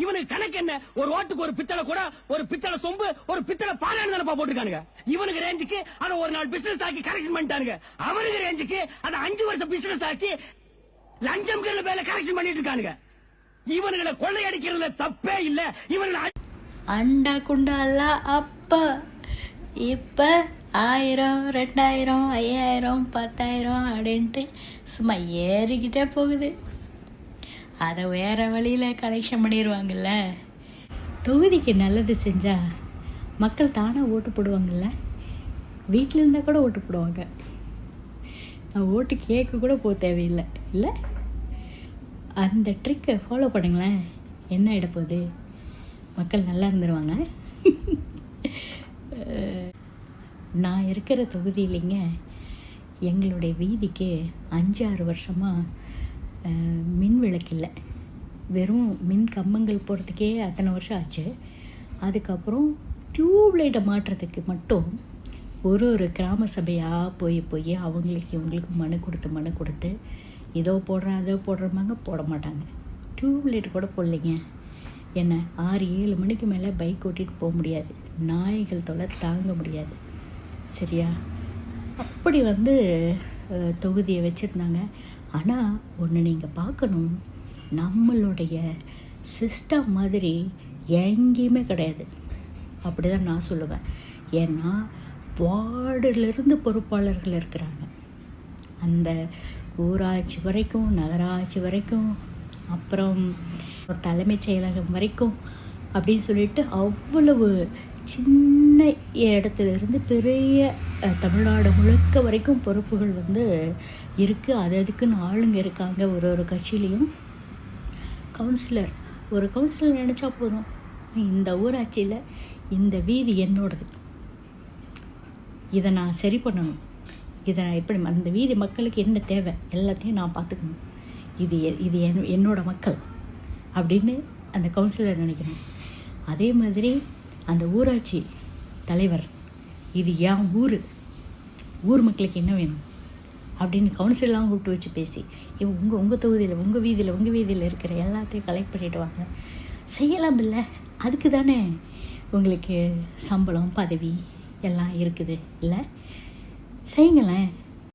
இவனுக்கு கணக்கு என்ன? ஒரு ஓட்டுக்கு ஒரு பித்தளை கூட, ஒரு பித்தளை சொம்பு, ஒரு பித்தளை பாலான்னு தானப்பா போட்டுருக்கானுங்க. இவனுக்கு ரேஞ்சுக்கு அதை ஒரு நாள் பிசினஸ் ஆக்கி கரெக்ஷன் பண்ணிட்டானுங்க. அவனுக்கு ரேஞ்சுக்கு அதை 5 வருஷம் பிசினஸ் ஆக்கி லஞ்சம் மேல கரெக்ஷன் பண்ணிட்டு இருக்கானுங்க. இவனுங்களை கொள்ளையடிக்கிறதுல தப்பே இல்ல. இவனுங்களை அண்டா குண்டாலா அப்பா இப்ப 1000 2000 5000 10,000 அப்படின்ட்டு சும்மா ஏறிக்கிட்டே போகுது. அதை வேறு வழியில் கலெக்ஷன் பண்ணிடுவாங்கல்ல. தொகுதிக்கு நல்லது செஞ்சால் மக்கள் தானாக ஓட்டு போடுவாங்கள்ல. வீட்டில் இருந்தால் கூட ஓட்டு போடுவாங்க. நான் ஓட்டு கேட்க கூட போக தேவையில்லை இல்லை. அந்த ட்ரிக்கை ஃபாலோ பண்ணுங்களேன். என்ன இடப்போகுது? மக்கள் நல்லா இருந்துருவாங்க. நான் இருக்கிற தொகுதியிலைங்க எங்களுடைய வீதிக்கு 5-6 வருஷமாக மின் விளக்கு இல்லை. வெறும் மின் கம்பங்கள் போகிறதுக்கே அத்தனை வருஷம் ஆச்சு. அதுக்கப்புறம் டியூப்லைட்டை மாட்டுறதுக்கு மட்டும் ஒரு கிராம சபையாக போய் அவங்களுக்கு இவங்களுக்கு மனு கொடுத்து இதோ போடுறேன் அதோ போடுறமாங்க போட மாட்டாங்க. டியூப்லைட் கூட போடலைங்க. என்ன 6-7 மணிக்கு மேலே பைக் ஓட்டிகிட்டு போக முடியாது. நாய்கள் தொலை தாங்க முடியாது. சரியா? அப்படி தொகுதியை வச்சுருந்தாங்க. ஆனால் ஒன்று நீங்கள் பார்க்கணும், நம்மளுடைய சிஸ்டம் மாதிரி எங்கேயுமே கிடையாது. அப்படி தான் நான் சொல்லுவேன். ஏன்னா வார்டிலிருந்து பொறுப்பாளர்கள் இருக்கிறாங்க. அந்த ஊராட்சி வரைக்கும், நகராட்சி வரைக்கும், அப்புறம் தலைமைச் செயலகம் வரைக்கும் அப்படின்னு சொல்லிட்டு அவ்வளவு சின்ன இடத்துலேருந்து பெரிய தமிழ்நாடு முழுக்க வரைக்கும் பொறுப்புகள் இருக்குது. அதுக்குன்னு ஆளுங்க இருக்காங்க. ஒரு கட்சியிலையும் ஒரு கவுன்சிலர் நினச்சா போதும், இந்த ஊராட்சியில் இந்த வீதி என்னோடது, இதை நான் சரி பண்ணணும், இதை நான் எப்படி அந்த வீதி மக்களுக்கு என்ன தேவை எல்லாத்தையும் நான் பார்த்துக்கணும், இது என்னோட மக்கள் அப்படின்னு அந்த கவுன்சிலர் நினைக்கணும். அதே மாதிரி அந்த ஊராட்சி தலைவர் இது என் ஊர் மக்களுக்கு என்ன வேணும் அப்படின்னு கவுன்சிலெலாம் கூப்பிட்டு வச்சு பேசி உங்கள் தொகுதியில் உங்கள் வீதியில் இருக்கிற எல்லாத்தையும் கலெக்ட் பண்ணிவிட்டு வாங்க. செய்யலாம் இல்லை? அதுக்கு தானே உங்களுக்கு சம்பளம் பதவி எல்லாம் இருக்குது இல்லை? செய்யுங்களேன்.